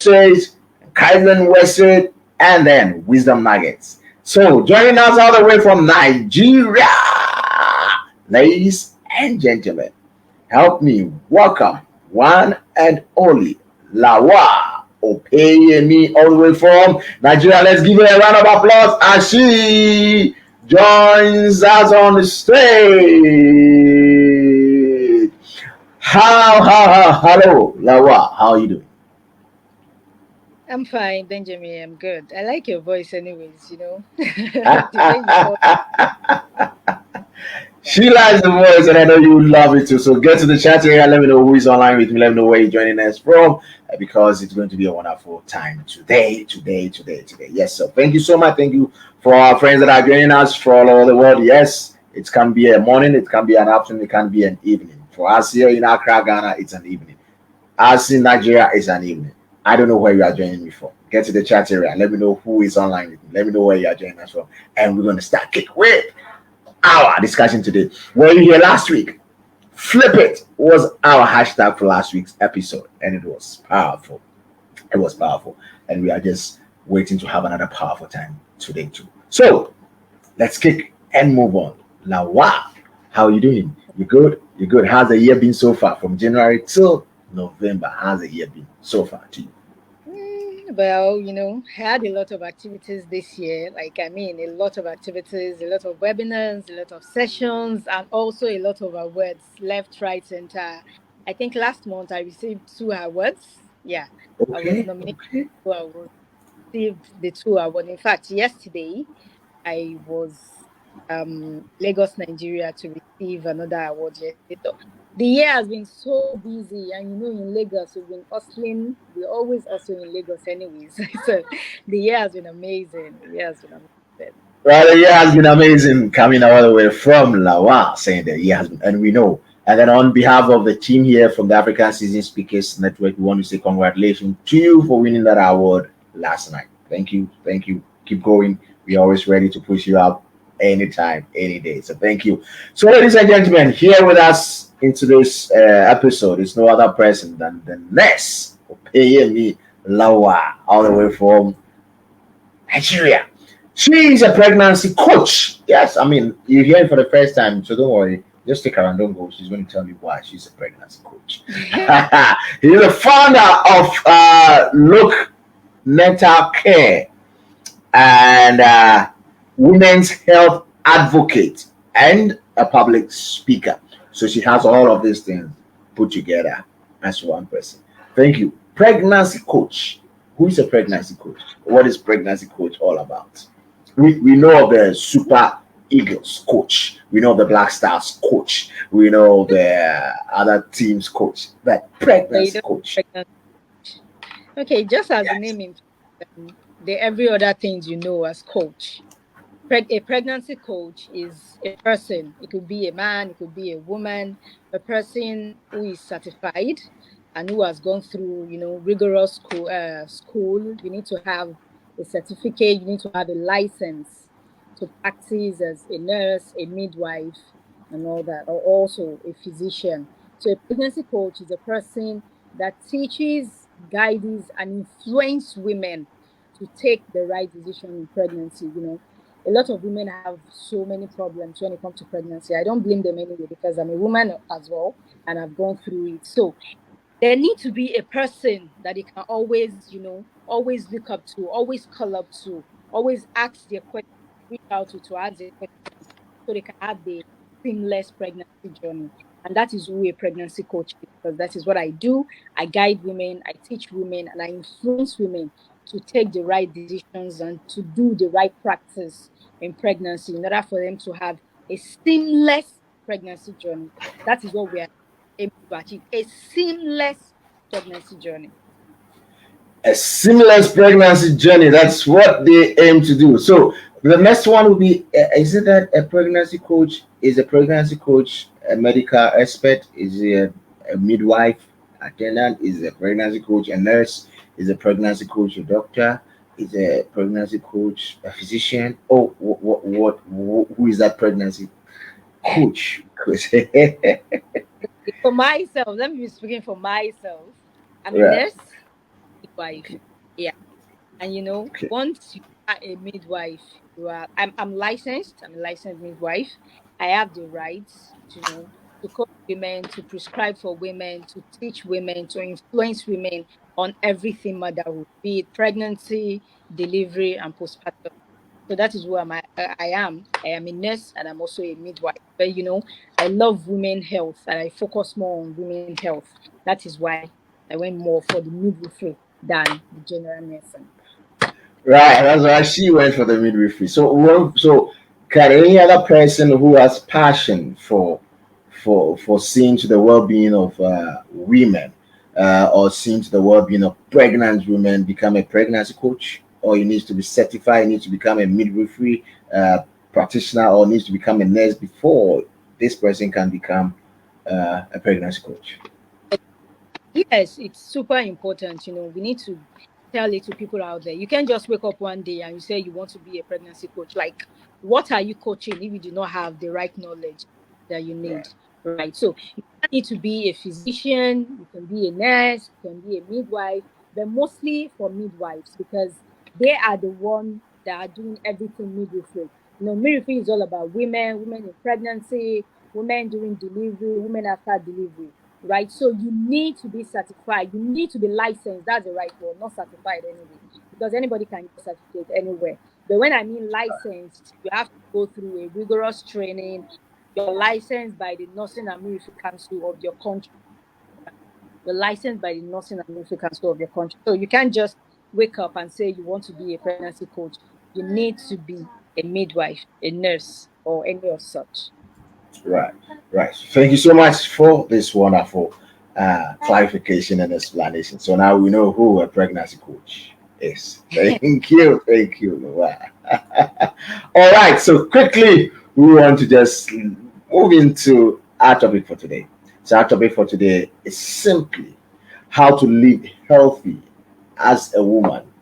says, Kaizen Western, and then Wisdom Nuggets. So, joining us all the way from Nigeria, ladies and gentlemen, help me welcome one and only Lawa Opeyemi all the way from Nigeria. Let's give her a round of applause as she joins us on the stage. Hello, Lawa. How are you doing? I'm fine, Benjamin. I'm good. I like your voice, anyways. The way you talk. She likes the voice, and I know you love it too. So get to the chat area. Let me know who is online with me. Let me know where you're joining us from, because it's going to be a wonderful time today. Yes, so thank you so much. Thank you for our friends that are joining us from all over the world. Yes, it can be a morning, it can be an afternoon, it can be an evening. For us here in Accra, Ghana, it's an evening. Us in Nigeria, it's an evening. I don't know where you are joining me from. Get to the chat area. Let me know who is online with me. Let me know where you are joining us from, and we're going to start kick with our discussion today. Were you here last week? Flip it was our hashtag for last week's episode, and it was powerful. It was powerful, and we are just waiting to have another powerful time today too. So let's kick and move on. Now, wow, how are you doing? You good? You good? How's the year been so far, from January till November? How's the year been so far to you? Well, I had a lot of activities this year. A lot of activities, a lot of webinars, a lot of sessions, and also a lot of awards left, right, center. I think last month I received 2 awards. Yeah, I was Okay, nominated okay. for awards, received the 2 awards. In fact, yesterday I was Lagos, Nigeria to receive another award yesterday. So the year has been so busy, and in Lagos we've been hustling. We always hustle in Lagos, anyways. So the year has been amazing. The year has been amazing. Well, the year has been amazing, coming all the way from Lawa, saying that year has been, and we know. And then on behalf of the team here from the African Season Speakers Network, we want to say congratulations to you for winning that award last night. Thank you, thank you. Keep going. We're always ready to push you up anytime, any day. So thank you. So, ladies and gentlemen, here with us in today's episode is no other person than the next Opeyemi Lawa, all the way from Nigeria. She's a pregnancy coach. Yes, I mean, you hear it for the first time, so don't worry. Just stick around, don't go. She's going to tell you why she's a pregnancy coach. He's the founder of Look Mental Care and women's health advocate and a public speaker. So she has all of these things put together as one person. Thank you. Pregnancy coach. Who is a pregnancy coach? What is pregnancy coach all about? We know of the Super Eagles coach. We know the Black Stars coach. We know the other teams coach. But pregnancy coach. Okay, just as the Yes. name implies, the every other things as coach. A pregnancy coach is a person. It could be a man, it could be a woman, a person who is certified and who has gone through, rigorous school. You need to have a certificate. You need to have a license to practice as a nurse, a midwife, and all that, or also a physician. So a pregnancy coach is a person that teaches, guides, and influences women to take the right decision in pregnancy. A lot of women have so many problems when it comes to pregnancy. I don't blame them anyway, because I'm a woman as well and I've gone through it. So there needs to be a person that they can always look up to, always call up to, always ask their questions, reach out to ask their questions, so they can have the seamless pregnancy journey. And that is who a pregnancy coach is, because that is what I do. I guide women, I teach women, and I influence women to take the right decisions and to do the right practice in pregnancy in order for them to have a seamless pregnancy journey. That is what we are aiming to achieve, a seamless pregnancy journey. A seamless pregnancy journey. That's what they aim to do. So the next one will be: is it that a pregnancy coach is a pregnancy coach, a medical expert? Is he a midwife attendant? Is a pregnancy coach a nurse? Is a pregnancy coach a doctor? Is a pregnancy coach a physician? Oh, who is that pregnancy coach? For myself, let me be speaking for myself. I'm a Right. nurse, midwife. Yeah. And Okay. once you are a midwife, I'm licensed. I'm a licensed midwife. I have the rights to coach women, to prescribe for women, to teach women, to influence women on everything motherhood, be it pregnancy, delivery, and postpartum. So that is who I am. I am a nurse and I'm also a midwife. But I love women health and I focus more on women health. That is why I went more for the midwifery than the general nursing. Right, that's why she went for the midwifery. So can any other person who has passion for seeing to the well-being of women, or seeing to the well-being of pregnant women, become a pregnancy coach, or you need to be certified, you need to become a midwifery practitioner, or needs to become a nurse before this person can become a pregnancy coach? Yes, it's super important. We need to tell it to people out there. You can't just wake up one day and you say you want to be a pregnancy coach. Like, what are you coaching if you do not have the right knowledge that you need? Right. Right. So you need to be a physician, you can be a nurse, you can be a midwife, but mostly for midwives because they are the ones that are doing everything midwifery. Midwifery is all about women in pregnancy, women during delivery, women after delivery, right? So you need to be certified. You need to be licensed. That's the right word, not certified anyway, because anybody can get certificate anywhere. But when I mean licensed, you have to go through a rigorous training. You're licensed by the Nursing and Midwifery Council of your country. You're licensed by the Nursing and Midwifery Council of your country. So you can't just wake up and say you want to be a pregnancy coach. You need to be a midwife, a nurse, or any of such. Right, right. Thank you so much for this wonderful clarification and explanation. So now we know who a pregnancy coach is. Thank you. Wow. All right. So quickly, we want to just move into our topic for today. So our topic for today is simply how to live healthy as a woman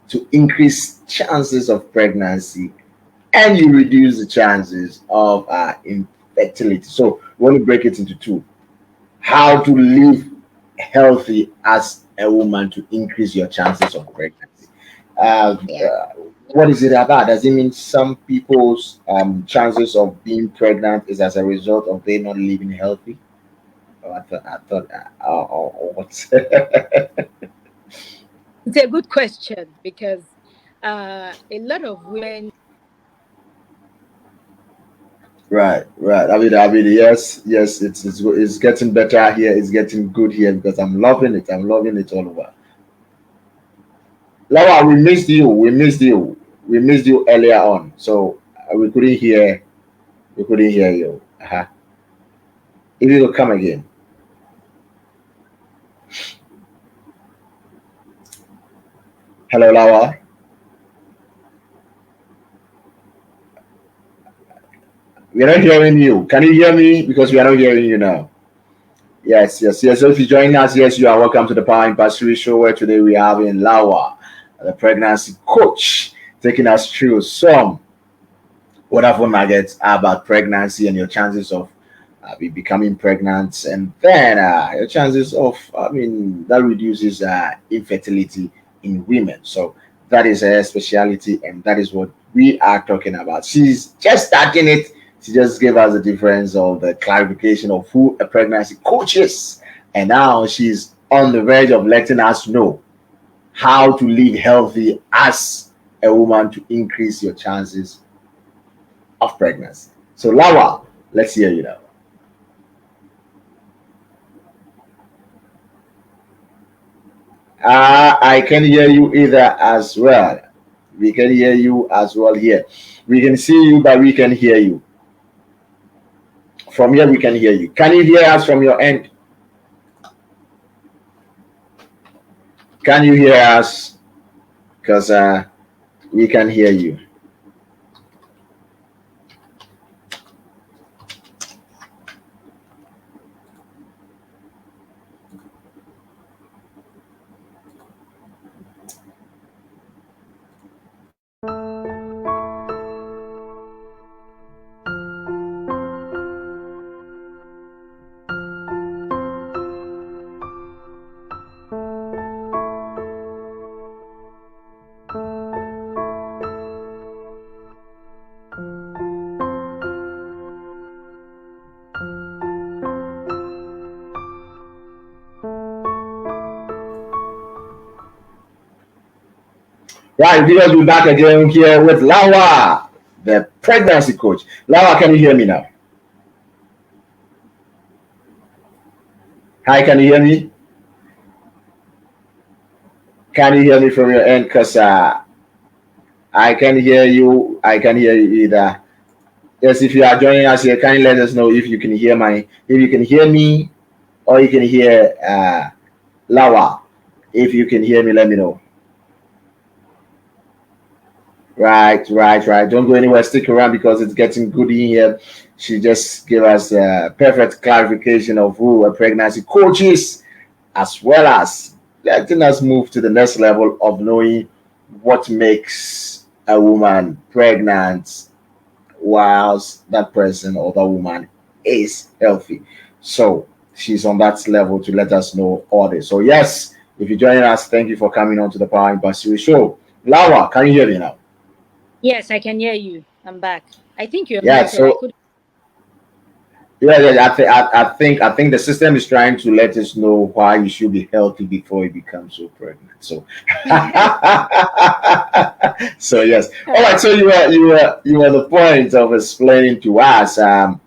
to increase chances of pregnancy and you reduce the chances of infertility. So we want to break it into two. How to live healthy as a woman to increase your chances of pregnancy. Uh, Yeah. uh, what is it about? Does it mean some people's chances of being pregnant is as a result of they not living healthy? Oh, I thought, or what? It's a good question because a lot of women. Right, right. I mean, yes, yes. It's getting better here. It's getting good here because I'm loving it. I'm loving it all over. Laura, we missed you. We missed you. We missed you earlier on, so we couldn't hear. We couldn't hear you. Uh-huh. If you could come again. Hello, Laura. We are not hearing you. Can you hear me? Because we are not hearing you now. Yes, yes, yes. So if you're joining us, yes, you are welcome to the Power and Pastry Show, where today we have in Lawa, the pregnancy coach, taking us through some wonderful nuggets about pregnancy and your chances of becoming pregnant, and then your chances of, I mean, that reduces infertility in women. So that is her specialty, and that is what we are talking about. She's just starting it. She just gave us the difference of the clarification of who a pregnancy coach is, and now she's on the verge of letting us know how to live healthy as a woman to increase your chances of pregnancy. So, Lawa, let's hear you now. I can hear you either as well. We can hear you as well here. We can see you, but we can hear you. From here, we can hear you. Can you hear us from your end? Can you hear us? Because we can hear you. Right, because we're back again here with Lawa, the pregnancy coach. Lawa, can you hear me now? Hi, can you hear me? Can you hear me from your end? Because I can hear you. I can hear you either. Yes, if you are joining us here, can you let us know if you can hear if you can hear me, or you can hear Lawa. If you can hear me, let me know. Right. Don't go anywhere. Stick around because it's getting good in here. She just gave us a perfect clarification of who a pregnancy coach is, as well as letting us move to the next level of knowing what makes a woman pregnant whilst that person or that woman is healthy. So she's on that level to let us know all this. So yes, if you're joining us, thank you for coming on to the Power in Pursuit show. Laura, can you hear me now? Yes, I can hear you. I'm back. I think you're Yeah. muted. I So could. yeah. I think the system is trying to let us know why you should be healthy before you become so pregnant. So so yes. All right. So you were the point of explaining to us the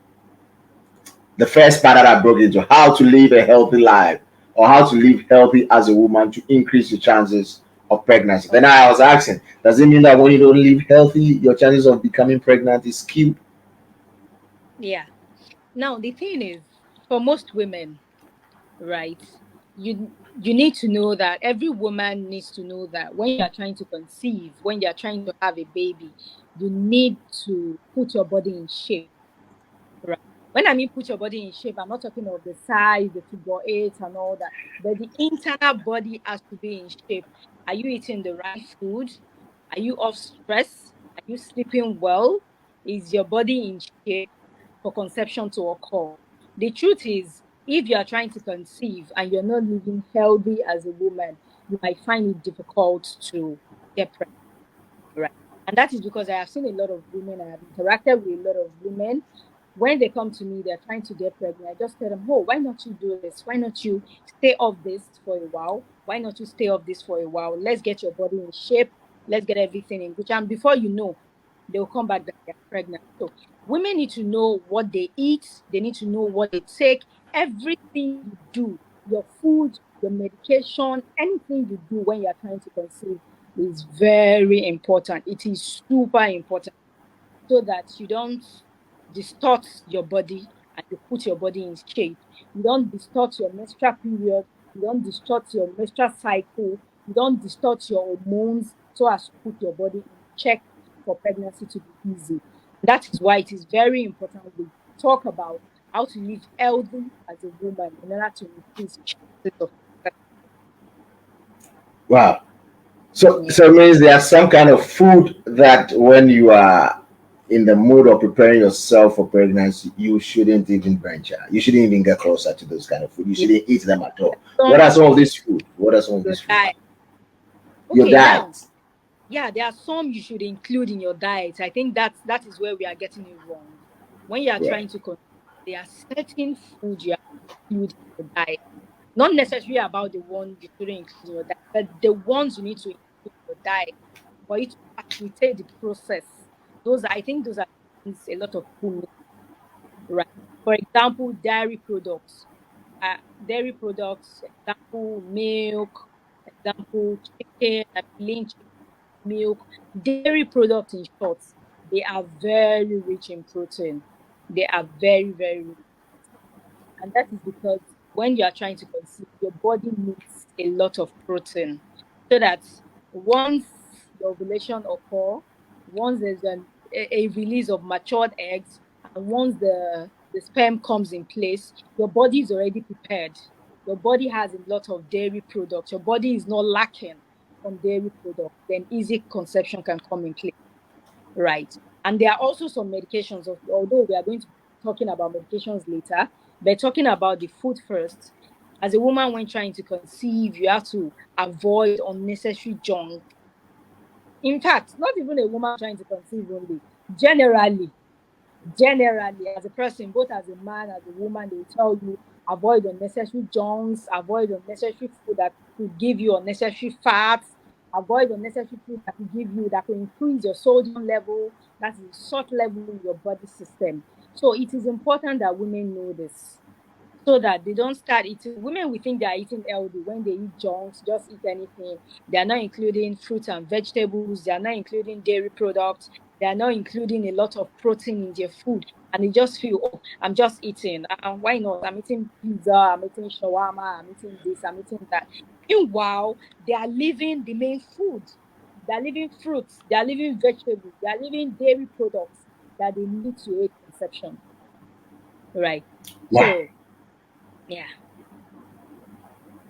first part that I broke into how to live a healthy life or how to live healthy as a woman to increase your chances of pregnancy. Then I was asking, does it mean that when you don't live healthy, your chances of becoming pregnant is skewed? Yeah. Now the thing is, for most women, right? You need to know that every woman needs to know that when you are trying to conceive, when you are trying to have a baby, you need to put your body in shape. Right. When I mean put your body in shape, I'm not talking of the size, the figure eight, and all that, but the internal body has to be in shape. Are you eating the right food? Are you off stress? Are you sleeping well? Is your body in shape for conception to occur? The truth is, if you are trying to conceive and you're not living healthy as a woman, you might find it difficult to get pregnant. Right. And that is because I have seen a lot of women, I have interacted with a lot of women. When they come to me, they're trying to get pregnant. I just tell them, oh, why not you do this? Why not you stay off this for a while? Why not you stay off this for a while? Let's get your body in shape. Let's get everything in good. And before you know, they'll come back that they're pregnant. So women need to know what they eat. They need to know what they take. Everything you do, your food, your medication, anything you do when you're trying to conceive is very important. It is super important so that you don't distort your body and you put your body in shape. You don't distort your menstrual period. You don't distort your menstrual cycle. You don't distort your hormones so as to put your body in check for pregnancy to be easy. That is why it is very important we talk about how to live healthy as a woman in order to increase chances of success. Wow. So Yeah. so it means there's some kind of food that when you are in the mood of preparing yourself for pregnancy, you shouldn't even venture. You shouldn't even get closer to those kind of food. You Yeah. shouldn't eat them at all. What Some are some of these food? What are some of your these food? diet. Your Okay, now, diet. yeah, there are some you should include in your diet. I think that is where we are getting it wrong. When you are Yeah. trying to there are certain food you have to include in your diet. Not necessarily about the one you shouldn't include in your diet, but the ones you need to include in your diet for it to facilitate the process. I think those are things a lot of people need, right? For example, dairy products. Dairy products, example, milk, example, chicken, lean chicken, milk, dairy products in short, they are very rich in protein. They are very, very rich. And that is because when you are trying to conceive, your body needs a lot of protein. So that once the ovulation occur, once there's a release of matured eggs, and once the sperm comes in place, your body is already prepared. Your body has a lot of dairy products. Your body is not lacking on dairy products. Then easy conception can come in place. Right. And there are also some medications, although we are going to be talking about medications later, but talking about the food first. As a woman, when trying to conceive, you have to avoid unnecessary junk. In fact, not even a woman trying to conceive only. Generally, generally, as a person, both as a man, as a woman, they will tell you avoid unnecessary junks, avoid unnecessary food that could give you unnecessary fats, avoid unnecessary food that will give you, that will increase your sodium level, that is salt level in your body system. So it is important that women know this, so that they don't start eating. Women, we think they are eating healthy when they eat junks, just eat anything. They are not including fruits and vegetables. They are not including dairy products. They are not including a lot of protein in their food. And they just feel, oh, I'm just eating. Why not? I'm eating pizza, I'm eating shawarma, I'm eating this, I'm eating that. Meanwhile, they are leaving the main food. They are leaving fruits, they are leaving vegetables, they are leaving dairy products that they need to aid conception. Right. Wow. So, yeah.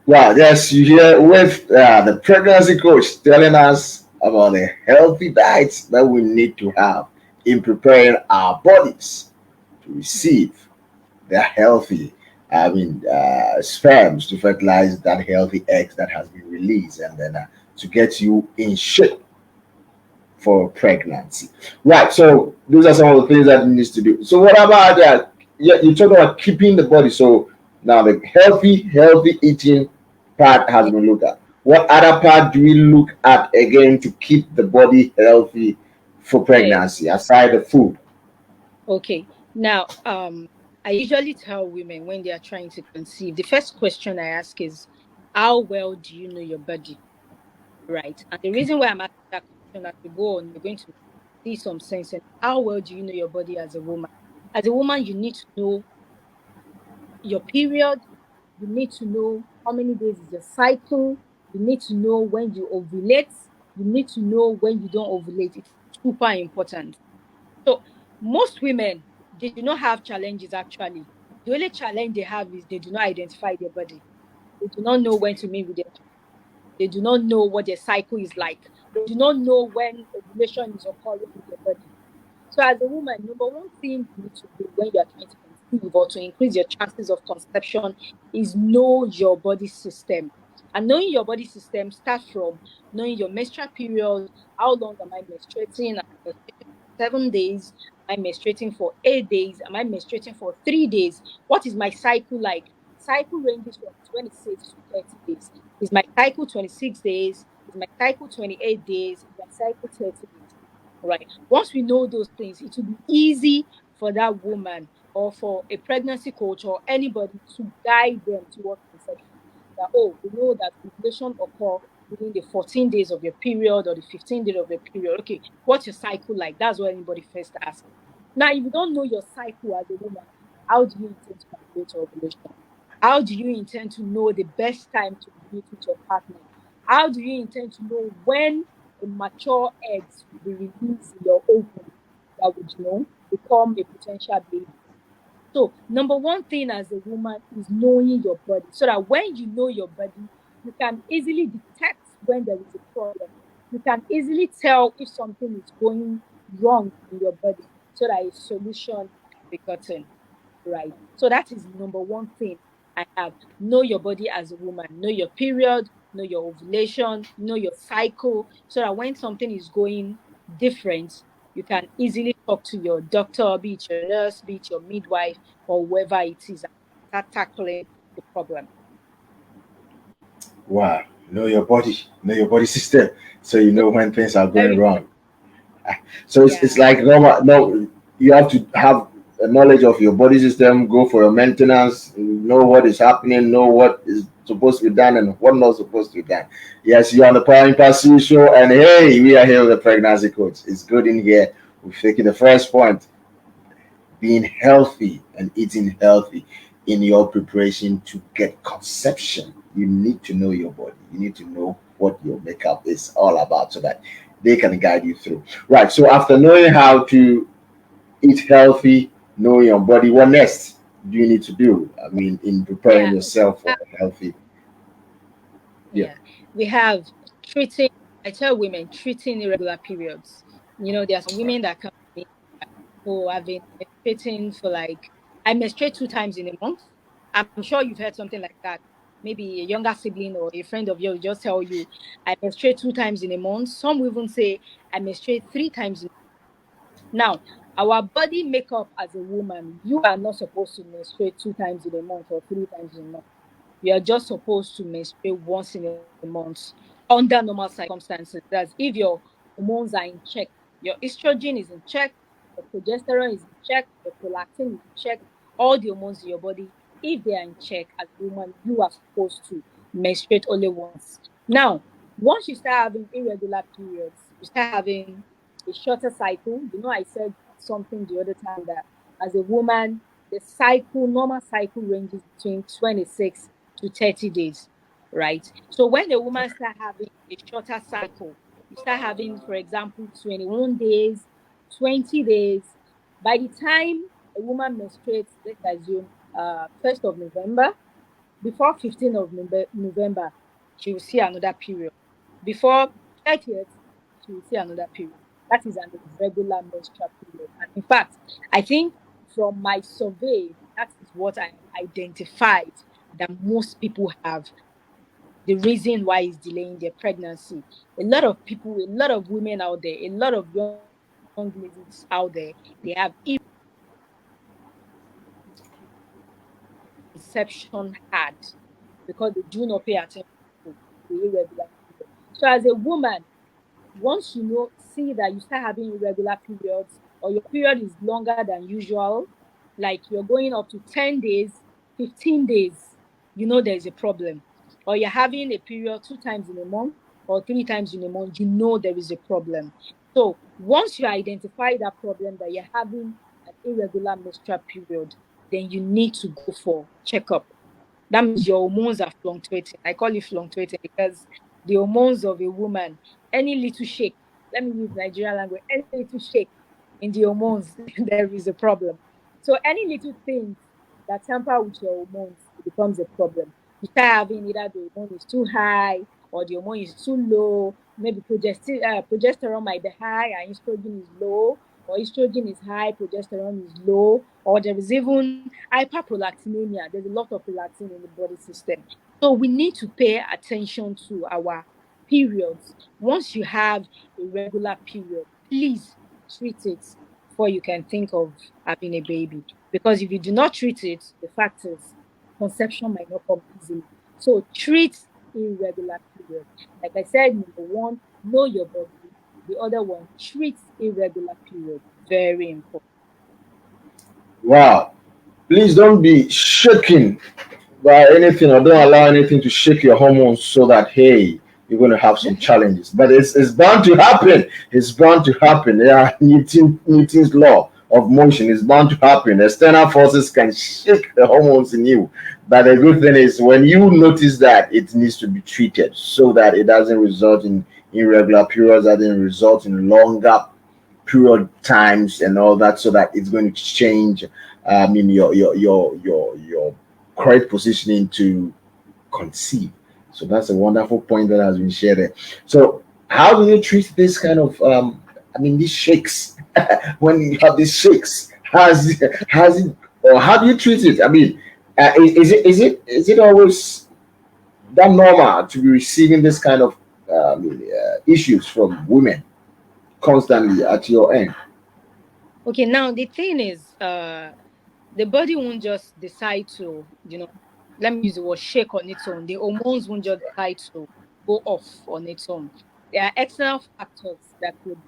Wow, yes, you hear with the pregnancy coach telling us about the healthy diets that we need to have in preparing our bodies to receive the healthy, sperms to fertilize that healthy eggs that has been released, and then to get you in shape for pregnancy. Right. So those are some of the things that needs to do. So what about that? Yeah, you talk about keeping the body. So now the healthy eating part has been looked at. What other part do we look at again to keep the body healthy for Yes. pregnancy aside the food? Okay. Now, I usually tell women when they are trying to conceive, the first question I ask is, how well do you know your body? Right. And the reason why I'm asking that question, as we go on, you're going to see some sense in how well do you know your body as a woman? As a woman, you need to know your period. You need to know how many days is your cycle. You need to know when you ovulate. You need to know when you don't ovulate. It's super important. So most women, they do not have challenges actually. The only challenge they have is they do not identify their body. They do not know when to meet with their child. They do not know what their cycle is like. They do not know when ovulation is occurring in their body. So as a woman, number one thing you need to do when you are trying to conceive or to increase your chances of conception is know your body system. And knowing your body system starts from knowing your menstrual period. How long am I menstruating? Am I menstruating for 7 days? Am I menstruating for 8 days? Am I menstruating for 3 days? What is my cycle like? Cycle ranges from 26 to 30 days. Is my cycle 26 days? Is my cycle 28 days? Is my cycle 30 days? Right. Once we know those things, it will be easy for that woman or for a pregnancy coach or anybody to guide them towards conception. That, oh, we know that ovulation occur within the 14 days of your period or the 15 days of your period. Okay, what's your cycle like? That's what anybody first asks. Now, if you don't know your cycle as a woman, how do you intend to calculate your ovulation? How do you intend to know the best time to meet with your partner? How do you intend to know when a mature eggs will be released in your ovum that would, become a potential baby? So, number one thing as a woman is knowing your body, so that when you know your body, you can easily detect when there is a problem. You can easily tell if something is going wrong in your body, so that a solution can be gotten. Right. So that is number one thing I have. Know your body as a woman. Know your period. Know your ovulation. Know your cycle. So that when something is going different, you can easily talk to your doctor, be it your nurse, be it your midwife, or whoever it is, and start tackling the problem. Wow, know your body system, so you know when things are going Very wrong. So it's Yeah. like no, you have to have a knowledge of your body system, go for your maintenance, know what is happening, know what is supposed to be done and what not supposed to be done. Yes, you're on the Prime Pursuit Show, and hey, we are here with the pregnancy coach. It's good in here. We've taken the first point, being healthy and eating healthy in your preparation to get conception. You need to know your body. You need to know what your makeup is all about so that they can guide you through. Right. So after knowing how to eat healthy, know your body, what next do you need to do? I mean, in preparing Yeah. yourself for a healthy. Yeah. Yeah. We have treating, I tell women, treating irregular periods. There are some women that come to me, oh, I've been menstruating for like, I menstruate 2 times in a month. I'm sure you've heard something like that. Maybe a younger sibling or a friend of yours just tell you, I menstruate 2 times in a month. Some will even say, I menstruate 3 times in a month. Now, our body makeup as a woman, you are not supposed to menstruate 2 times in a month or 3 times in a month. You are just supposed to menstruate once in a month. under normal circumstances. That's if your hormones are in check, your estrogen is in check, your progesterone is in check, your prolactin is in check, all the hormones in your body, if they are in check, as a woman, you are supposed to menstruate only once. Now, once you start having irregular periods, you start having a shorter cycle. You know, I said something the other time that as a woman, the cycle, normal cycle ranges between 26 to 30 days, right? So when a woman start having a shorter cycle, you start having, for example, 21 days, 20 days. By the time a woman menstruates, let's assume 1st of November, before 15th of November, she will see another period. Before 30th, she will see another period. That is an irregular menstrual period. And in fact, I think from my survey, that is what I identified that most people have, the reason why is delaying their pregnancy. A lot of people, a lot of women out there, a lot of young ladies out there, they have conception hard because they do not pay attention to the irregular period. So as a woman, once you know, see that you start having irregular periods or your period is longer than usual, like you're going up to 10 days, 15 days, you know there's a problem. Or you're having a period 2 times in a month or 3 times in a month, you know there is a problem. So once you identify that problem that you're having an irregular menstrual period, then you need to go for checkup. That means your hormones are fluctuating. I call it fluctuating because the hormones of a woman, any little shake, let me use Nigerian language, any little shake in the hormones, there is a problem. So any little things that tamper with your hormones, it becomes a problem. You start having either the hormone is too high or the hormone is too low. Maybe progesterone might be high and estrogen is low, or estrogen is high, progesterone is low, or there is even hyperprolactinemia. There's a lot of prolactin in the body system. So we need to pay attention to our periods. Once you have a regular period, please treat it before you can think of having a baby. Because if you do not treat it, the fact is conception might not come easily. So treat irregular period. Like I said, number one, know your body. The other one, treat irregular period. Very important. Wow. Please don't be shaken by anything or don't allow anything to shake your hormones so that hey you're going to have some challenges, but it's bound to happen. It's bound to happen. Yeah, Newton's law of motion is bound to happen. External forces can shake the hormones in you, but the good thing is when you notice that it needs to be treated so that it doesn't result in irregular periods, that doesn't result in longer period times and all that, so that it's going to change your correct positioning to conceive. So that's a wonderful point that has been shared there. So how do you treat this kind of these shakes when you have these shakes? Has it or how do you treat it? Is it always that normal to be receiving this kind of issues from women constantly at your end? Okay, now the thing is, the body won't just decide to, let me use the word shake on its own. The hormones won't just decide to go off on its own. There are external factors that could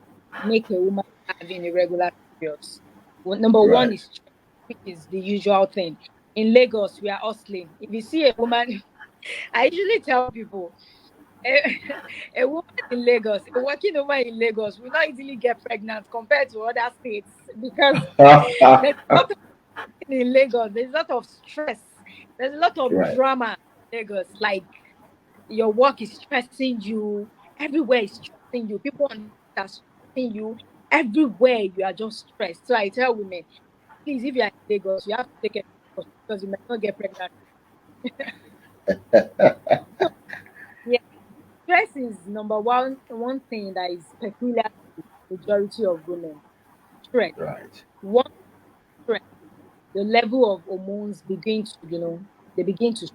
make a woman having irregular periods. Well, number one Right. is stress, which is the usual thing. In Lagos, we are hustling. If you see a woman, I usually tell people, a, a woman in Lagos, a working woman in Lagos will not easily get pregnant compared to other states because there's a lot of in Lagos, there's a lot of stress, there's a lot of Right. drama in Lagos. Like your work is stressing you, everywhere is stressing you, people on are stressing you, everywhere you are just stressed. So I tell women, please, if you are in Lagos, you have to take care of yourself because you might not get pregnant. So yeah, stress is number one thing that is peculiar to the majority of women. Stress. Right. One stress, the level of hormones begin to, they begin to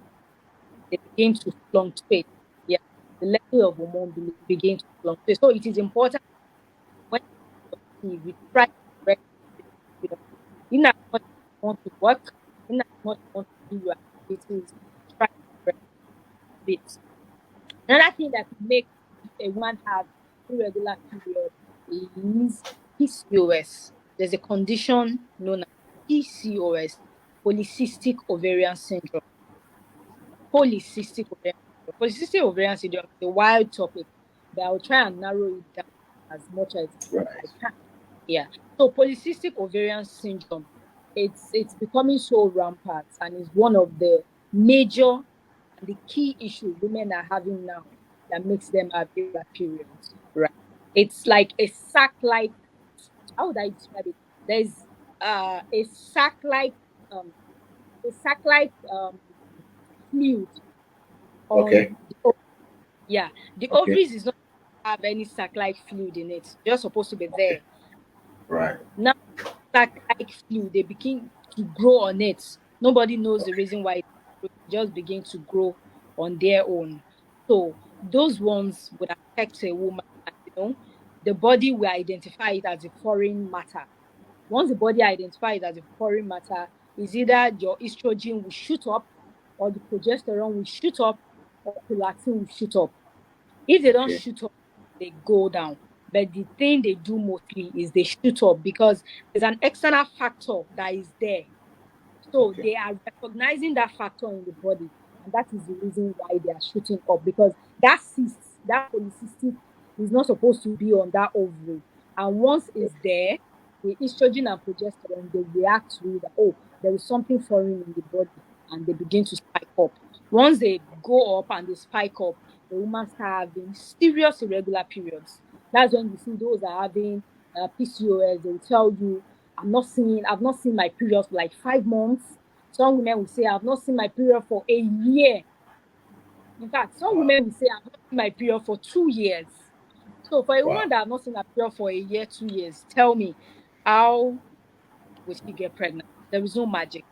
fluctuate. Yeah, the level of hormone begin to fluctuate. So it is important when we try to correct it, you know, in as much as you want to work, in as much as you want to do your activities, try to correct it. Another thing that could make a woman have irregular period is PCOS. There's a condition known as PCOS, polycystic ovarian syndrome. Polycystic ovarian syndrome. Polycystic ovarian syndrome is a wild topic, but I'll try and narrow it down as much as I Right. can. Yeah. So polycystic ovarian syndrome, it's becoming so rampant and is one of the major and the key issues women are having now that makes them have irregular periods. Right. It's like a sack-like. How would I describe it? There's a sack-like um fluid Okay. on yeah, the Okay. ovaries is not have any sac-like fluid in it. Just supposed to be Okay. there. Right. Now sac-like fluid, they begin to grow on it. Nobody knows the Okay. reason why it just begin to grow on their own. So those ones would affect a woman, and, the body will identify it as a foreign matter. Once the body identifies it as a foreign matter, is either your estrogen will shoot up, or the progesterone will shoot up, or prolactin will shoot up. If they don't Okay. shoot up, they go down. But the thing they do mostly is they shoot up because there's an external factor that is there. So Okay. they are recognizing that factor in the body, and that is the reason why they are shooting up, because that cyst, that polycystic, is not supposed to be on that ovary. And once it's there, the estrogen and progesterone, they react to it that, oh, there is something foreign in the body, and they begin to spike up. Once they go up and they spike up, the woman start having serious irregular periods. That's when you see those that are having PCOS. They will tell you, I've not seen my period for like 5 months. Some women will say, I've not seen my period for a year. In fact, some Wow. women will say, I've not seen my period for 2 years. So for a woman Wow. that have not seen her period for a year, 2 years, tell me, how will she get pregnant? There is no magic.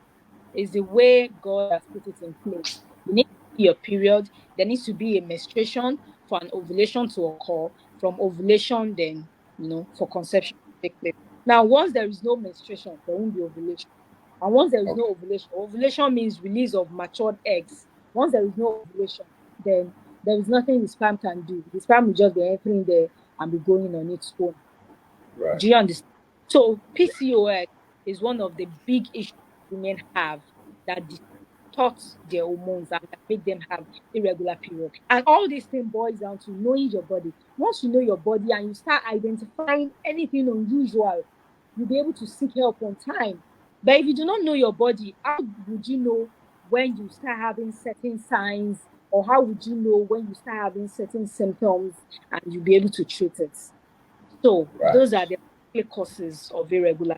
It's the way God has put it in place. You need to see your period. There needs to be a menstruation for an ovulation to occur. From ovulation, then, for conception to take place. Now, once there is no menstruation, there won't be ovulation. And once there is Okay. no ovulation, ovulation means release of matured eggs. Once there is no ovulation, then there is nothing the sperm can do. The sperm will just be entering there and be going on its own. Right. Do you understand? So PCOS is one of the big issues women have that distorts their hormones and that make them have irregular period. And all this thing boils down to knowing your body. Once you know your body and you start identifying anything unusual, you'll be able to seek help on time. But if you do not know your body, how would you know when you start having certain signs, or how would you know when you start having certain symptoms, and you'll be able to treat it? So Right. those are the causes of irregular.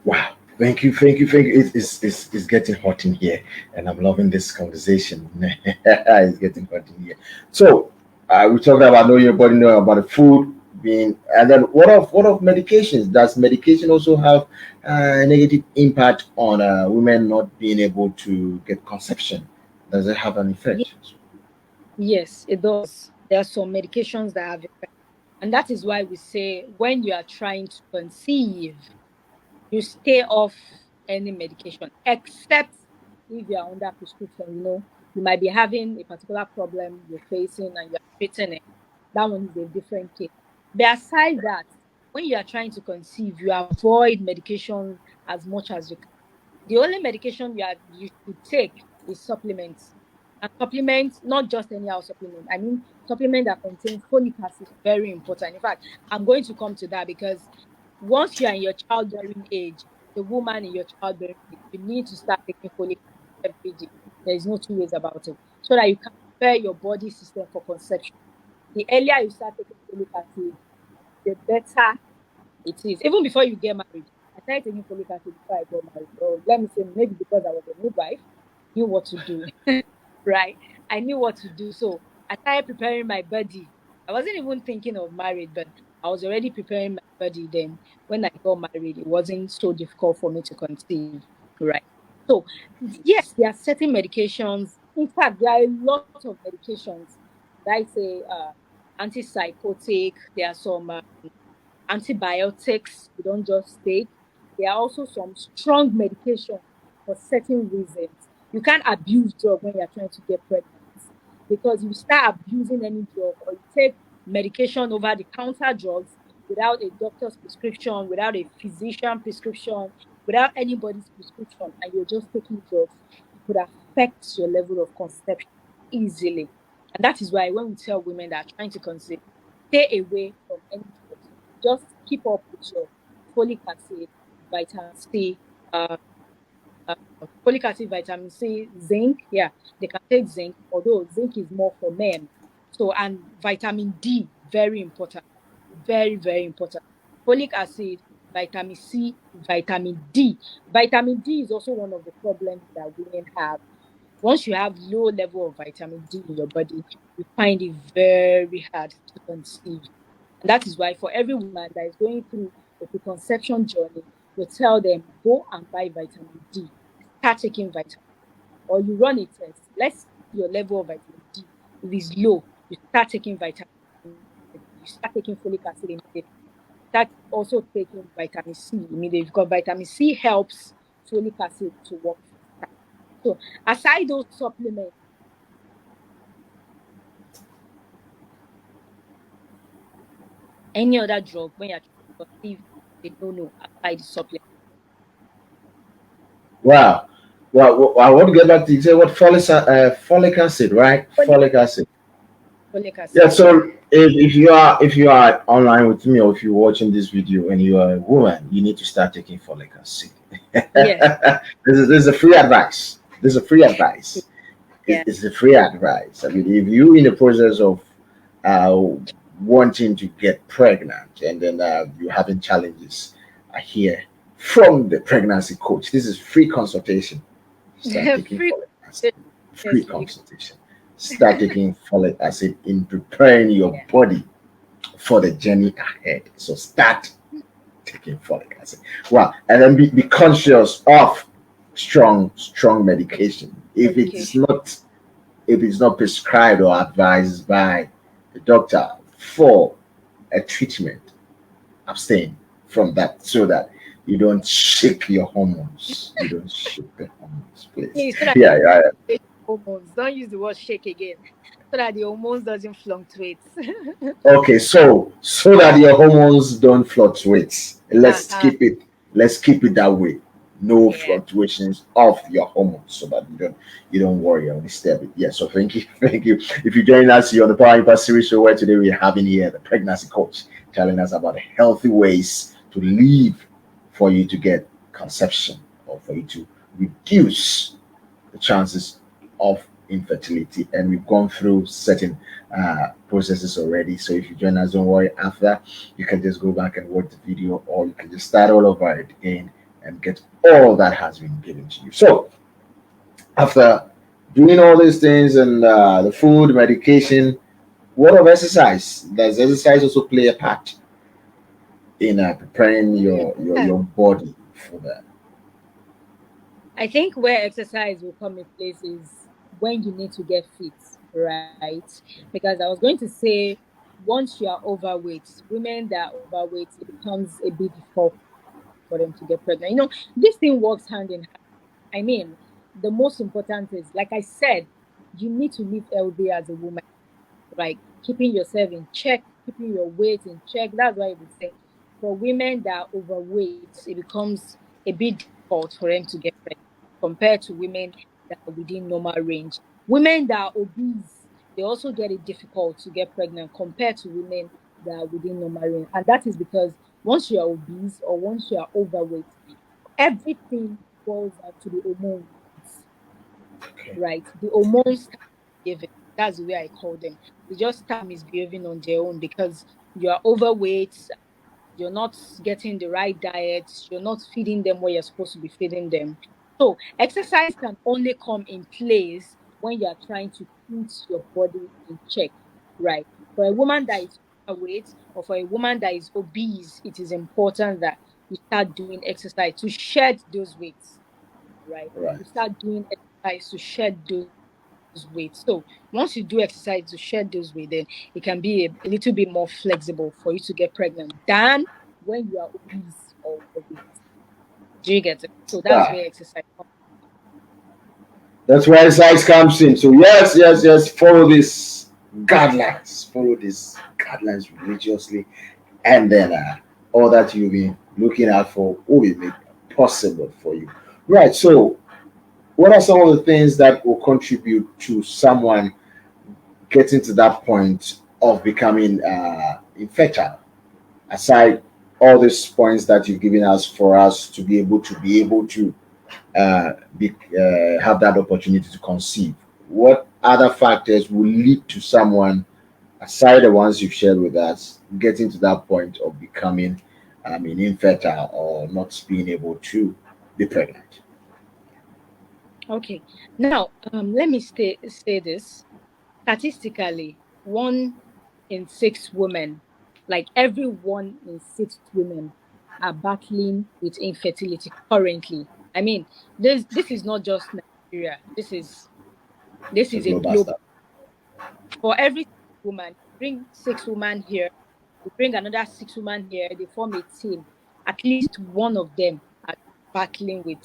Wow. Thank you. Thank you. Thank you. It's getting hot in here, and I'm loving this conversation. It's getting hot in here. So, we talked about knowing your body, knowing about the food being, and then what of medications? Does medication also have a negative impact on women not being able to get conception? Does it have an Ye- effect? Yes, it does. There are some medications that have effect. And that is why we say when you are trying to conceive, you stay off any medication, except if you are under prescription. You might be having a particular problem you're facing and you're treating it. That one is a different case. But aside that, when you are trying to conceive, you avoid medication as much as you can. The only medication you should take is supplements. And supplements, not just any other supplement. I mean, supplement that contains folic acid, very important. In fact, I'm going to come to that because once you are in your childbearing age, the woman in your childbearing age, you need to start taking folic acid every day. There is no two ways about it. So that you can prepare your body system for conception. The earlier you start taking folic acid, the better it is. Even before you get married, I started taking folic acid before I got married. Or let me say, maybe because I was a midwife, knew what to do, right? I knew what to do. So I started preparing my body. I wasn't even thinking of marriage, but I was already preparing my body. Then when I got married, it wasn't so difficult for me to conceive, right? So yes, there are certain medications. In fact, there are a lot of medications. I say antipsychotic. There are some antibiotics you don't just take. There are also some strong medication for certain reasons. You can't abuse drug when you're trying to get pregnant. because you start abusing any drug or you take medication over the counter drugs without a doctor's prescription, without a physician prescription, without anybody's prescription, and you're just taking drugs, it could affect your level of conception easily. And that is why when we tell women that are trying to conceive, stay away from any drugs. Just keep up with your folic acid, vitamin C, uh, uh, folic acid, vitamin C, zinc. Yeah, they can take zinc, although zinc is more for men. So, and vitamin D, very important. Very, very important. Folic acid, vitamin C, vitamin D. Vitamin D is also one of the problems that women have. Once you have low level of vitamin D in your body, you find it very hard to conceive. And that is why for every woman that is going through a preconception journey, we tell them, go and buy vitamin D. Start taking vitamin D. Or you run a test. Let's see your level of vitamin D. If it's low, you start taking vitamin D. You start taking folic acid immediately. Start also taking vitamin C immediately because vitamin C helps folic acid to work faster. So aside those supplements, any other drug when you're trying to conceive, they don't know aside the supplement. Wow. Well, I want to get back to you. Say what folic acid, right? Folic, Folic acid. folic Yeah. acid, yeah. So if you are online with me, or if you're watching this video and you are a woman, you need to start taking folic acid. Yes. This is a free advice. This is a free advice. Yeah. It's a free advice. I mean, if you in the process of uh, wanting to get pregnant and then you're having challenges, I hear from the pregnancy coach. This is free consultation. Start taking Free. folic acid. Free Yes, really. consultation. Start taking folic acid in preparing your Yeah. body for the journey ahead. So start taking folic acid. Wow. And then be conscious of strong medication. Medication. If it's not prescribed or advised by the doctor for a treatment, abstain from that so that you don't shake your hormones. You don't shake the hormones, please. Please, so that Yeah, yeah. the hormones, don't use the word shake again, so that the hormones doesn't fluctuate. Okay, so that your hormones don't fluctuate. Uh-huh. Let's keep it that way. No Yeah. fluctuations of your hormones so that you don't worry or disturb it. Yeah, so thank you, thank you. If you join us here on the Power Impact series show, where today we're having here the pregnancy coach telling us about healthy ways to live for you to get conception or for you to reduce the chances of infertility. And we've gone through certain processes already. So if you join us, don't worry. After, you can just go back and watch the video, or you can just start all over it again and get all that has been given to you. So after doing all these things and the food, medication, what of exercise? Does exercise also play a part in preparing Yeah. your body for that? I think where exercise will come in place is when you need to get fit, right? Because I was going to say, once you are overweight, women that are overweight, it becomes a bit difficult for them to get pregnant. This thing works hand in hand. I mean, the most important is, like I said, you need to live healthy as a woman, like keeping yourself in check, keeping your weight in check. That's why I would say for women that are overweight, it becomes a bit difficult for them to get pregnant compared to women that are within normal range. Women that are obese, they also get it difficult to get pregnant compared to women that are within normal range. And that is because once you are obese or once you are overweight, everything boils down to the hormones, Okay. right? The hormones start misbehaving. That's the way I call them. They just start misbehaving on their own because you are overweight, you're not getting the right diet, you're not feeding them what you're supposed to be feeding them. So exercise can only come in place when you are trying to put your body in check, right? For a woman that is overweight or for a woman that is obese, it is important that you start doing exercise to shed those weights, right? Right. You start doing exercise to shed those weight. So once you do exercise to shed those weight, then it can be a little bit more flexible for you to get pregnant than when you are obese or overweight. Do you get it? So that's Yeah. where exercise comes. That's where science comes in. So yes, follow these guidelines. Follow these guidelines religiously, and then all that you've been looking out for will be made possible for you. Right. So, what are some of the things that will contribute to someone getting to that point of becoming infertile? Aside all these points that you've given us for us to be able to have that opportunity to conceive. What other factors will lead to someone, aside the ones you've shared with us, getting to that point of becoming, infertile or not being able to be pregnant? Okay. Now, let me say this. Statistically, 1 in 6 women, like every 1 in 6 women, are battling with infertility currently. I mean, this is not just Nigeria. This It's a is a global global. stuff. For every woman, bring 6 women here, you bring another 6 women here, they form a team. At least one of them are battling with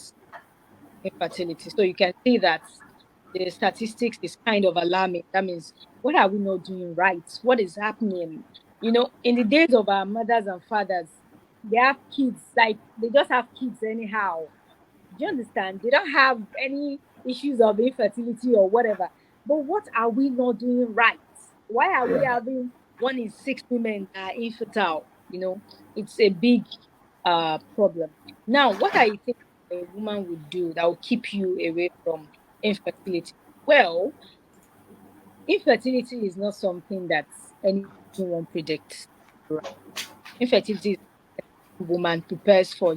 infertility. So you can see that the statistics is kind of alarming. That means, what are we not doing right? What is happening? In the days of our mothers and fathers, they have kids, like they just have kids anyhow. Do you understand? They don't have any issues of infertility or whatever. But what are we not doing right? Why are we Yeah. having 1 in 6 women that are infertile? It's a big problem. Now, what I think a woman would do that will keep you away from infertility? Well, infertility is not something that anyone predicts. Right? Infertility is woman prepares for.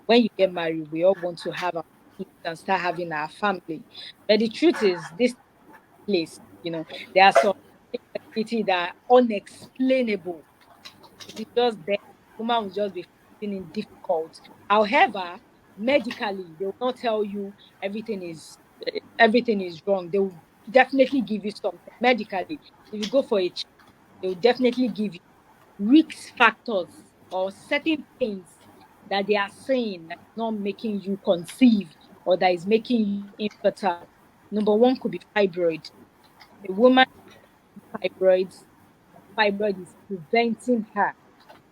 When you get married, we all want to have our kids and start having our family. But the truth is, this place, there are some infertility that are unexplainable. It is just there. Woman will just be feeling difficult. However, medically, they will not tell you everything is wrong. They will definitely give you something medically. If you go for a check, they will definitely give you risk factors or certain things that they are saying that is not making you conceive or that is making you infertile. Number one could be fibroid. A woman with fibroid is preventing her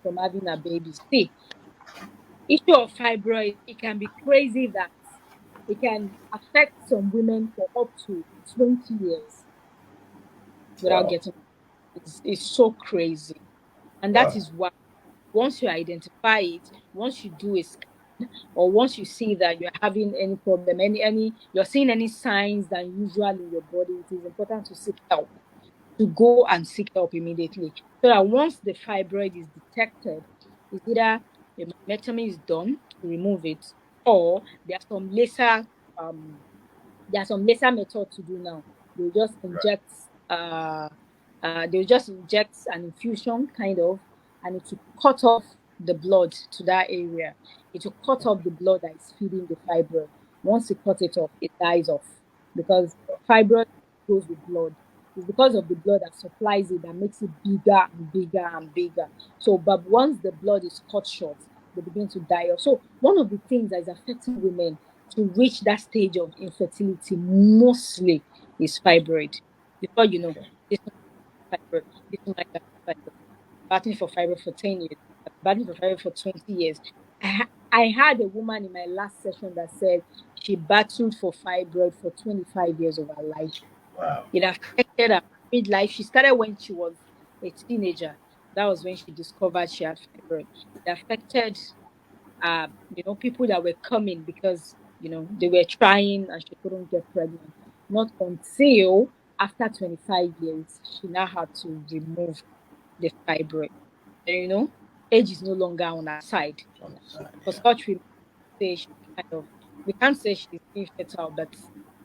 from having a baby. See, issue of fibroid, it can be crazy that it can affect some women for up to 20 years without Wow. getting. It's so crazy. And that Wow. is why once you identify it, once you do a scan, or once you see that you're having any problem, any you're seeing any signs that usual in your body, it is important to seek help, to go and seek help immediately. So that once the fibroid is detected, it's either a myectomy is done to remove it, or um there are some laser methods to do now. They'll just Right. inject uh, they'll just inject an infusion kind of, and it will cut off the blood to that area. It will cut off the blood that is feeding the fibroid. Once you cut it off, it dies off because fibroid goes with blood. It's because of the blood that supplies it that makes it bigger and bigger and bigger. So, but once the blood is cut short, they begin to die off. So, one of the things that is affecting women to reach that stage of infertility mostly is fibroid. Before you know, Okay. this one fibroid, this one like that fibroid. Battling for fibroid for 10 years, battling for fibroid for 20 years. I had a woman in my last session that said she battled for fibroid for 25 years of her life. Wow. It affected her midlife. She started when she was a teenager. That was when she discovered she had fibroid. It affected people that were coming because they were trying and she couldn't get pregnant. Not until after 25 years she now had to remove the fibroid. And, age is no longer on her side. On the side. For Yeah. such women, say she's kind of we can't say she's infertile, but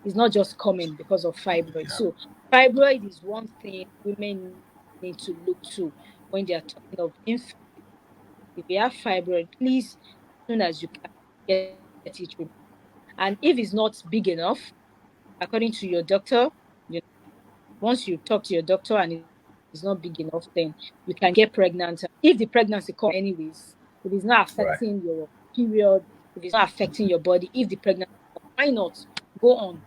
it's not just coming because of fibroid. Yeah. So fibroid is one thing women need to look to when they are talking of infertility. If you have fibroid, please, as soon as you can, get it removed. And if it's not big enough, according to your doctor, you once you talk to your doctor and it's not big enough, then you can get pregnant. If the pregnancy comes anyways, if it's not Right. affecting your period, if it's not affecting your body, if the pregnancy comes, why not go on?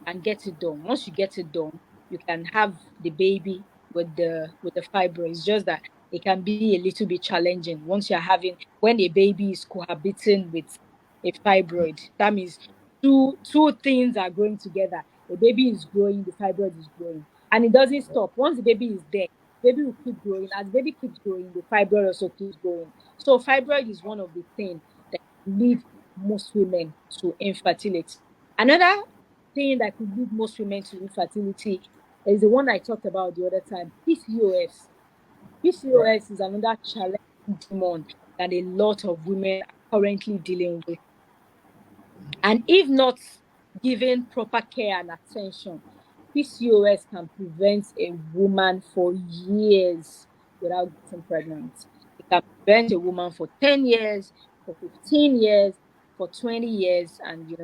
and get it done. Once you get it done, you can have the baby with the fibroid. It's just that it can be a little bit challenging once you're having when a baby is cohabiting with a fibroid. That means two things are growing together. The baby is growing, the fibroid is growing, and it doesn't stop. Once the baby is there, baby will keep growing. As baby keeps growing, the fibroid also keeps growing. So fibroid is one of the things that lead most women to infertility. Another thing that could lead most women to infertility is the one I talked about the other time, PCOS. Right. PCOS is another challenging demon that a lot of women are currently dealing with. And if not given proper care and attention, PCOS can prevent a woman for years without getting pregnant. It can prevent a woman for 10 years, for 15 years, for 20 years, and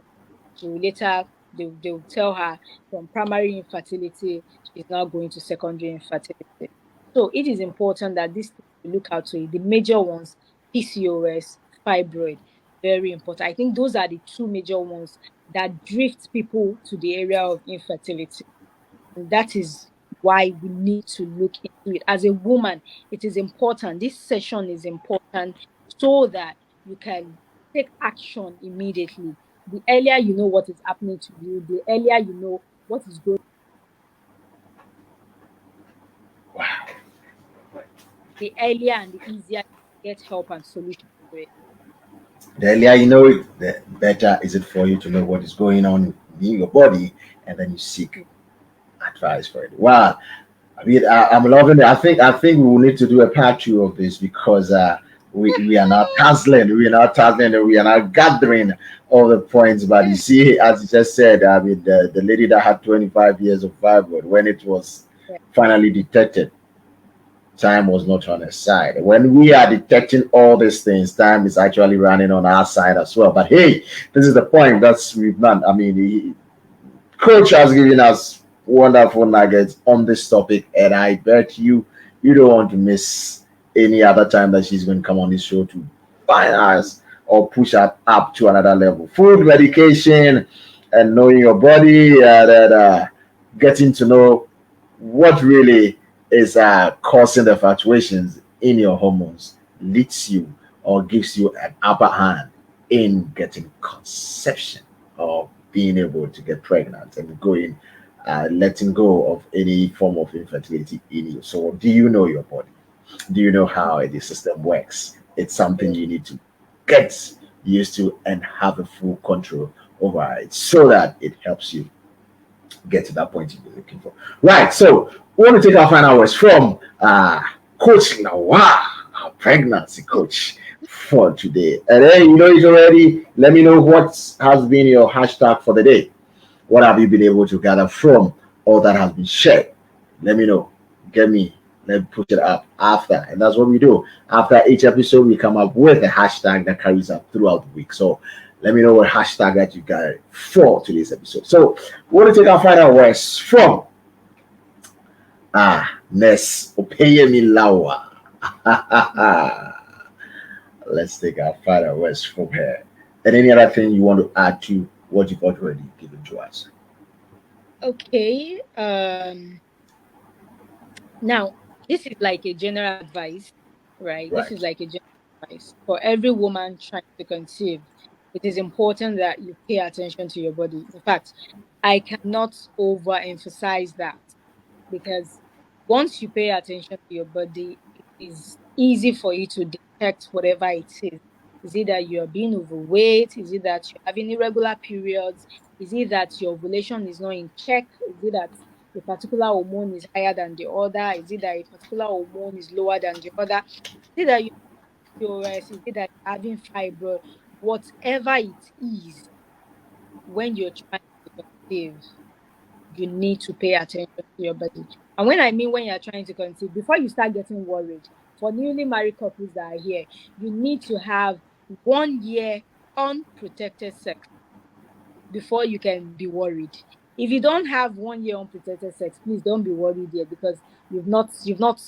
she will later they will tell her from primary infertility, she's now going to secondary infertility. So it is important that this thing we look out to it. The major ones, PCOS, fibroid, very important. I think those are the two major ones that drift people to the area of infertility. And that is why we need to look into it. As a woman, it is important. This session is important so that you can take action immediately. The earlier you know what is happening to you, the earlier you know what is going, Wow. the earlier and the easier you get help and solution to it. The earlier you know it, the better is it for you to know what is going on in your body, and then you seek advice for it. Wow. I mean, I'm loving it. I think we will need to do a part two of this because we are now puzzling, we are now puzzling, and we are now gathering all the points. But you see, as you just said, I mean, the lady that had 25 years of fibroid, when it was Yeah. finally detected, time was not on her side. When we are detecting all these things, time is actually running on our side as well. But hey, this is the point that's we've done. I mean, Coach has given us wonderful nuggets on this topic, and I bet you don't want to miss any other time that she's going to come on this show to find us or push us up to another level. Food, medication, and knowing your body, that getting to know what really is causing the fluctuations in your hormones leads you or gives you an upper hand in getting conception or being able to get pregnant and going letting go of any form of infertility in you. So do you know your body? Do you know how the system works? It's something you need to get used to and have a full control over it so that it helps you get to that point you're looking for. Right. So we want to take our final words from Coach Nawa, our pregnancy coach for today. And then you know it already. Let me know what has been your hashtag for the day. What have you been able to gather from all that has been shared? Let me know. Get me. Let me push it up after. And that's what we do. After each episode, we come up with a hashtag that carries up throughout the week. So let me know what hashtag that you got for today's episode. So we want to take our final words from Ness Opeyemi Lawa. Let's take our final words from her. And any other thing you want to add to what you've already given to us? Okay. Now, this is like a general advice, right? This is Right. like a general advice for every woman trying to conceive. It is important that you pay attention to your body. In fact, I cannot overemphasize that because once you pay attention to your body, it is easy for you to detect whatever it is. Is it that you're being overweight? Is it that you're having irregular periods? Is it that your ovulation is not in check? Is it that a particular hormone is higher than the other? Is it that a particular hormone is lower than the other? Is it that you have PCOS? Is it that you're having fibroid? Whatever it is, when you're trying to conceive, you need to pay attention to your body. And when I mean when you're trying to conceive, before you start getting worried, for newly married couples that are here, you need to have 1 year unprotected sex before you can be worried. If you don't have 1 year unprotected sex, please don't be worried yet because you've not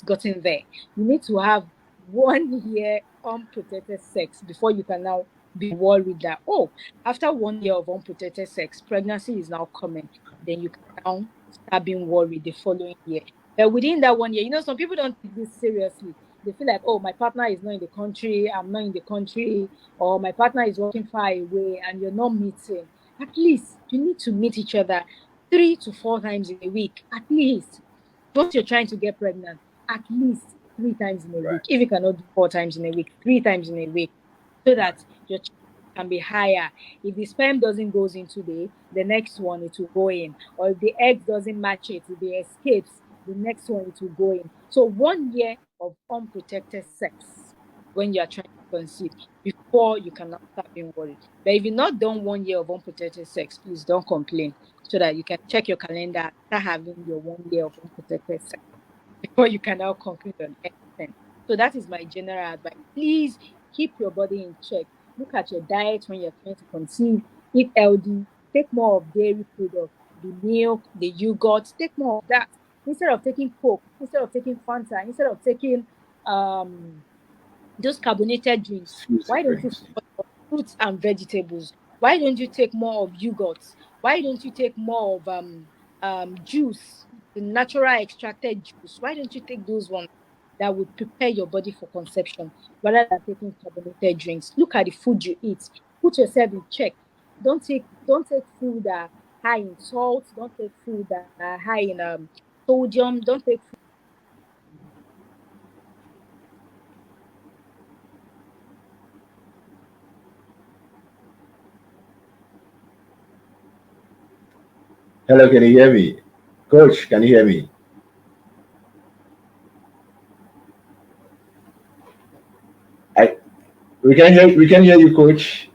gotten there. You need to have 1 year unprotected sex before you can now be worried that, oh, after 1 year of unprotected sex, pregnancy is now coming. Then you can now start being worried the following year. But within that 1 year, some people don't take this seriously. They feel like, oh, my partner is not in the country, I'm not in the country, or my partner is working far away and you're not meeting. At least you need to meet each other 3 to 4 times in a week, at least. Once you're trying to get pregnant, at least 3 times in a week. If you cannot do 4 times in a week, 3 times in a week, so that your chance can be higher. If the sperm doesn't go in today, the next one it will go in. Or if the egg doesn't match it, if it escapes, the next one it will go in. So 1 year of unprotected sex when you are trying to conceive before you cannot start being worried. But if you've not done 1 year of unprotected sex, please don't complain, so that you can check your calendar and start having your 1 year of unprotected sex before you can now conclude on anything. So that is my general advice. Please keep your body in check. Look at your diet when you're trying to conceive. Eat healthy. Take more of dairy products, the milk, the yogurt. Take more of that instead of taking Coke, instead of taking Fanta, instead of taking those carbonated drinks. Why don't you focus on fruits and vegetables? Why don't you take more of yogurts? Why don't you take more of juice, the natural extracted juice? Why don't you take those ones that would prepare your body for conception rather than taking carbonated drinks? Look at the food you eat. Put yourself in check. Don't take food that are high in salt. Don't take food that are high in sodium. Don't take food. Hello, can you hear me? Coach, can you hear me? We can hear you, coach.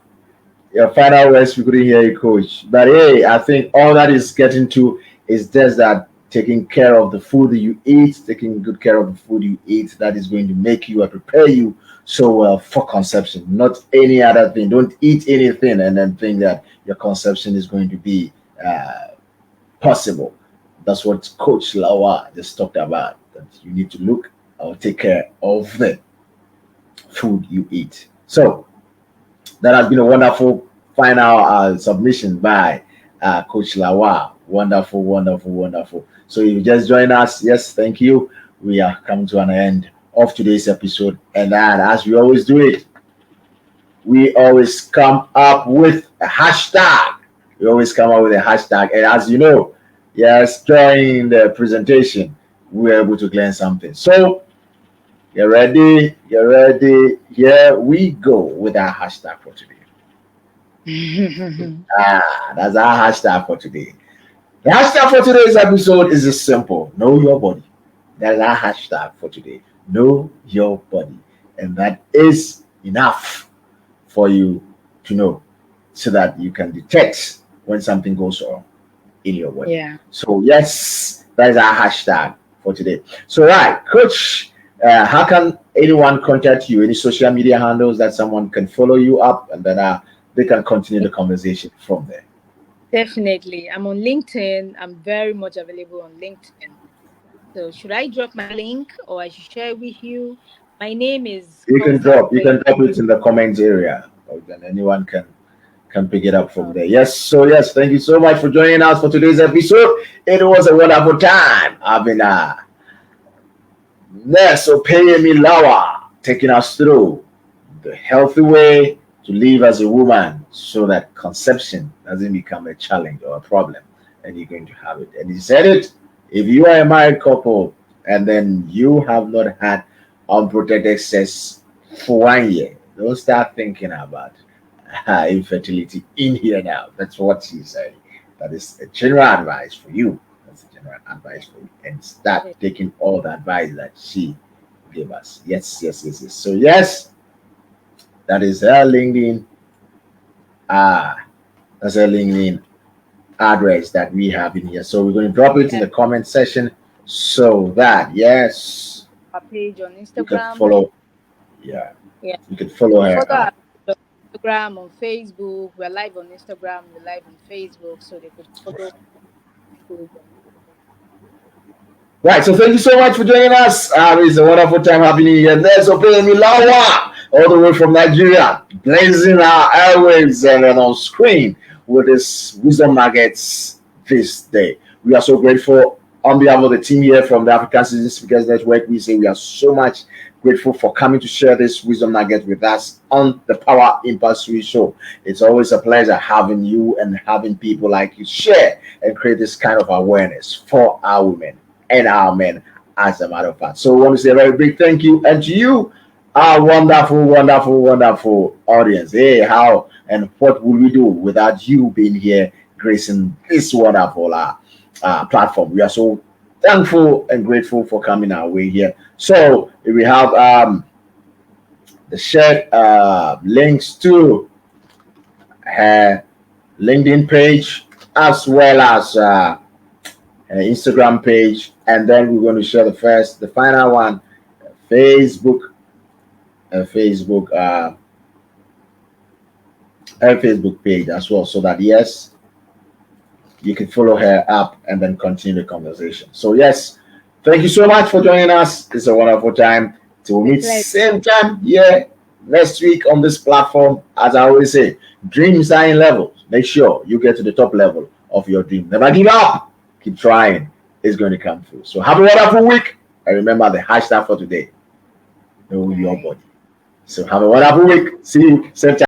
Your final words, we couldn't hear you, coach. But hey, I think all that is getting to is just that taking care of the food that you eat, taking good care of the food you eat, that is going to make you and prepare you so well for conception, not any other thing. Don't eat anything and then think that your conception is going to be possible. That's what Coach Lawa just talked about. That you need to look or take care of the food you eat. So that has been a wonderful final submission by Coach Lawa. Wonderful, wonderful, wonderful. So if you just join us, yes, thank you. We are coming to an end of today's episode. And then, as we always do it, we always come up with a hashtag. We always come up with a hashtag. And as you know, yes, during the presentation, we were able to learn something. So get ready, get ready. Here we go with our hashtag for today. That's our hashtag for today. The hashtag for today's episode is just simple. Know your body. That's our hashtag for today. Know your body. And that is enough for you to know so that you can detect when something goes wrong in your body. Yeah. So yes, that is our hashtag for today. So right, Coach, how can anyone contact you? Any social media handles that someone can follow you up, and then they can continue the conversation from there? Definitely. I'm on LinkedIn. I'm very much available on LinkedIn. So should I drop my link or I should share with you? My name is You can drop it in the comments area, or then anyone can pick it up from there. Yes, so yes, thank you so much for joining us for today's episode. It was a wonderful time. I've been so paying me lower, taking us through the healthy way to live as a woman so that conception doesn't become a challenge or a problem and you're going to have it. And he said it, if you are a married couple and then you have not had unprotected sex for 1 year, don't start thinking about infertility in here now. That's what she said. That is a general advice for you. That's a general advice for you. And start taking all the advice that she gave us. Yes, yes, yes, yes. So yes, that is her LinkedIn. That's her LinkedIn address that we have in here. So we're going to drop it in the comment section so that yes, our page on Instagram. You can follow. Yeah. You can follow her. Follow on Instagram, on Facebook. We're live on Instagram. We're live on Facebook, so they could follow. Right. So thank you so much for joining us. It's a wonderful time having you here. There's Opeyemi Lawa. all the way from Nigeria, blazing our airwaves and on screen with this wisdom nuggets this day. We are so grateful on behalf of the team here from the African Citizen Speakers Network. We say we are so much grateful for coming to share this wisdom nugget with us on the Power Impact Show. It's always a pleasure having you and having people like you share and create this kind of awareness for our women and our men, as a matter of fact. So we want to say a very big thank you, and to you, our wonderful, wonderful, wonderful audience. Hey, how and what would we do without you being here gracing this wonderful platform? We are so thankful and grateful for coming our way here. So we have the shared links to her LinkedIn page as well as her Instagram page, and then we're going to share the final one, Facebook page as well, so that yes, you can follow her up and then continue the conversation. So yes, thank you so much for joining us. It's a wonderful time. Till we meet same time here next week on this platform. As I always say, dreams are in levels. Make sure you get to the top level of your dream. Never give up. Keep trying. It's going to come through. So have a wonderful week. And remember the hashtag for today. Know your body. So have a wonderful week. See you same time.